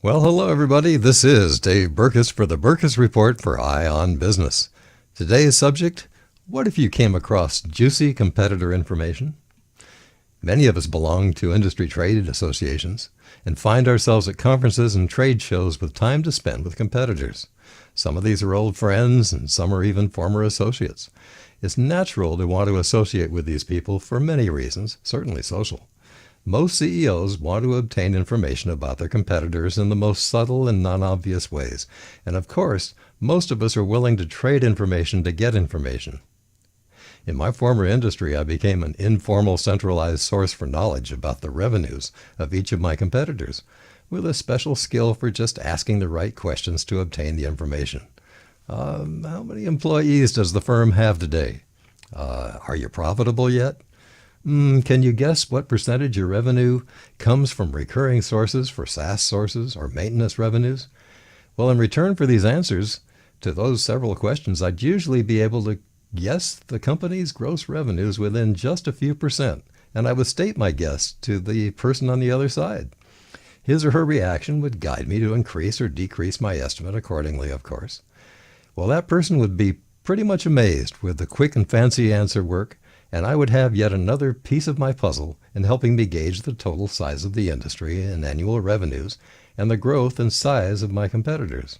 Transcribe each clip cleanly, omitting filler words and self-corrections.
Well, hello everybody. This is Dave Berkus for the Berkus Report for Eye on Business. Today's subject, what if you came across juicy competitor information? Many of us belong to industry trade associations and find ourselves at conferences and trade shows with time to spend with competitors. Some of these are old friends and some are even former associates. It's natural to want to associate with these people for many reasons, certainly social. Most CEOs want to obtain information about their competitors in the most subtle and non-obvious ways. And of course, most of us are willing to trade information to get information. In my former industry, I became an informal centralized source for knowledge about the revenues of each of my competitors, with a special skill for just asking the right questions to obtain the information. How many employees does the firm have today? Are you profitable yet? Can you guess what percentage of revenue comes from recurring sources for SaaS sources or maintenance revenues? Well, in return for these answers to those several questions, I'd usually be able to guess the company's gross revenues within just a few percent, and I would state my guess to the person on the other side. His or her reaction would guide me to increase or decrease my estimate accordingly, of course. Well, that person would be pretty much amazed with the quick and fancy answer work, and I would have yet another piece of my puzzle in helping me gauge the total size of the industry and annual revenues and the growth and size of my competitors.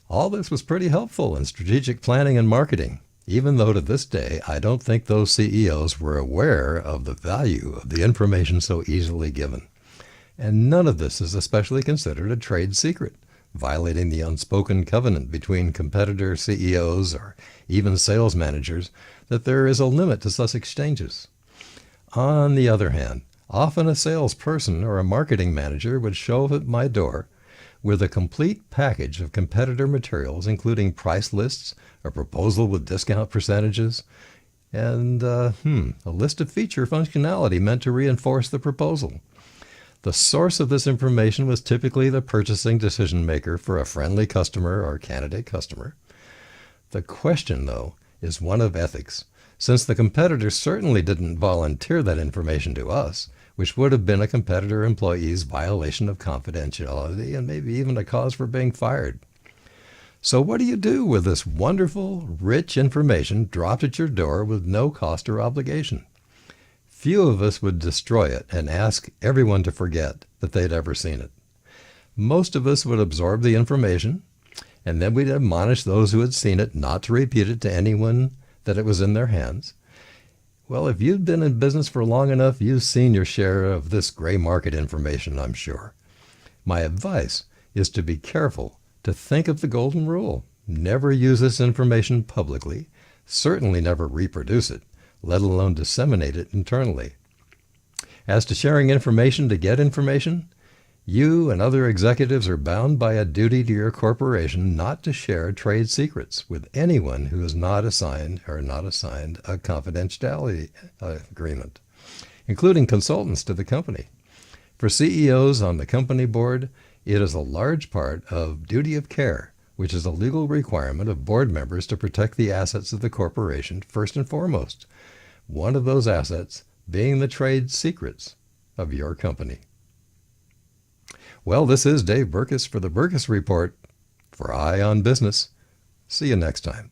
All this was pretty helpful in strategic planning and marketing, even though to this day I don't think those CEOs were aware of the value of the information so easily given. And none of this is especially considered a trade secret, violating the unspoken covenant between competitor CEOs or even sales managers that there is a limit to such exchanges. On the other hand, often a salesperson or a marketing manager would show up at my door with a complete package of competitor materials, including price lists, a proposal with discount percentages, and a list of feature functionality meant to reinforce the proposal. The source of this information was typically the purchasing decision maker for a friendly customer or candidate customer. The question, though, is one of ethics, since the competitor certainly didn't volunteer that information to us, which would have been a competitor employee's violation of confidentiality and maybe even a cause for being fired. So what do you do with this wonderful, rich information dropped at your door with no cost or obligation? Few of us would destroy it and ask everyone to forget that they'd ever seen it. Most of us would absorb the information, and then we'd admonish those who had seen it not to repeat it to anyone that it was in their hands. Well, if you've been in business for long enough, you've seen your share of this gray market information, I'm sure. My advice is to be careful, to think of the golden rule. Never use this information publicly, certainly never reproduce it, let alone disseminate it internally. As to sharing information to get information, you and other executives are bound by a duty to your corporation not to share trade secrets with anyone who is not assigned a confidentiality agreement, including consultants to the company. For CEOs on the company board, it is a large part of duty of care, which is a legal requirement of board members to protect the assets of the corporation first and foremost, one of those assets being the trade secrets of your company. Well, this is Dave Berkus for the Berkus Report for Eye on Business. See you next time.